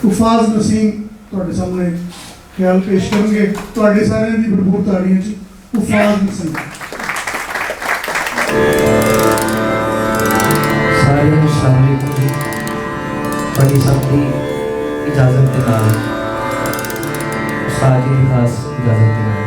उफाज नसीम तुहाडे सामने ख्याल पेश करेंगे। तुहाडे सारे दी भरपूर ताड़ियां जी उफाज नसीम। सारे शामिल जी बड़ी सबकी इजाजत के नाल सारी खास इजाजत के नाल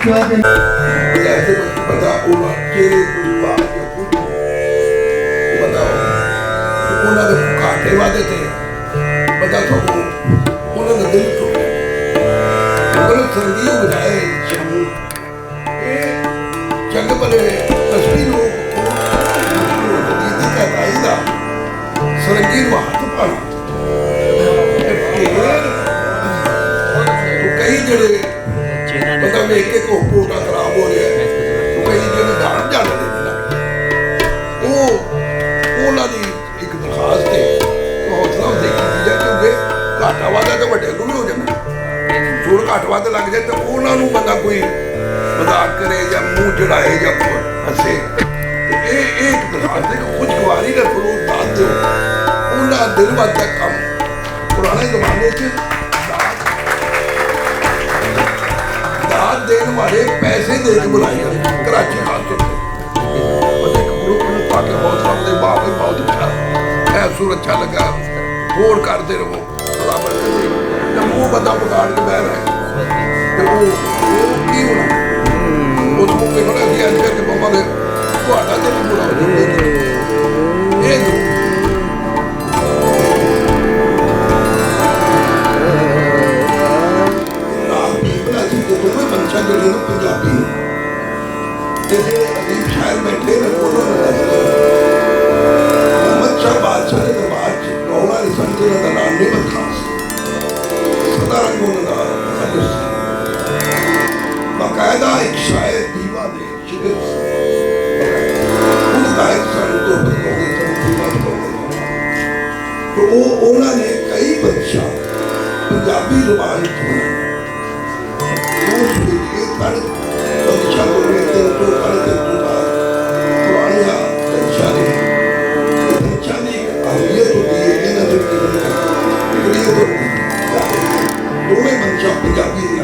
क्या कहना ऐसे बता होगा चेहरे कुछ बात या कुछ बताओ उन्होंने घाटे वादे थे बता तो उन्होंने दिल टूटा उन्होंने संगीत बजाए चंग बने असली लोग संगीत में हाथ पाना तो कई जड़े पता मैं एक एक पोटा खराब हो रहा है तो कई जगह दान जाने देना वो दी एक दरखास्त है तो हौसला देखी थी क्योंकि घाटा वादा तो ਵੱਡੇ ਨੂੰ ਵੀ ਹੋ ਜਾਂਦਾ ਜੋੜ ਘਾਟ ਵਾਦਾ ਲੱਗ ਜਾਏ ਤਾਂ ਉਹਨਾਂ ਨੂੰ ਬੰਦਾ ਕੋਈ ਮਜ਼ਾਕ ਕਰੇ ਜਾਂ ਮੂੰਹ ਚੜਾਏ ਜਾਂ ਹੱਸੇ ਤੇ ਇਹ ਇੱਕ ਦਰਖਾਸਤ ਹੈ ਖੁਸ਼ਗਵਾਰੀ ਦਾ ਫਰੂਟ ਦੱਸ ਦਿਓ ਉਹਨਾਂ ਦਿਲ ਵੱਲ ਦਾ ਕੰਮ ਪੁਰਾਣੇ ਜ਼ਮਾਨੇ 'ਚ दाद देने वाले पैसे दे के बुलाए जाते कराची हाथ से पता एक ग्रुप में पाके बहुत सामने बाप में बहुत अच्छा है सुर अच्छा लगा होड़ करते रहो बराबर जब वो बंदा बिगाड़ के बह रहा है तो वो की होना उस मौके पर ऐसी ऐसे कि मम्मा ने ਤੁਹਾਡਾ दिल बुलाओ ये ਦੋਵੇਂ ਬੰਚਾ ਜਿਹੜੇ ਨੇ ਪੰਜਾਬੀ ਤੇ ਜਿਹੜੇ ਅਦੀਬ ਸ਼ਾਇਰ ਬੈਠੇ ਨੇ ਉਹਨਾਂ ਨੂੰ ਮੁਹੰਮਦ ਸ਼ਾਹ ਬਾਦਸ਼ਾਹ ਦੇ ਦਰਬਾਰ 'ਚ ਗੌੜਾ ਦੇ ਸੰਤੇ ਦਾ ਨਾਮ ਨਹੀਂ ਬਖਾਸ ਸਦਾ ਰੰਗੋਂ ਦਾ ਹਦਸ ਬਾਕਾਇਦਾ ਇੱਕ ਸ਼ਾਇਰ ਦੀਵਾ ਦੇ ਸ਼ਿਕਰ ਉਹ ਗਾਇਕ ਸਾਨੂੰ ਤੋਂ ਬਤਾਉਂਦੇ तो उन्होंने कई बच्चा पंजाबी जुबान पंजाबी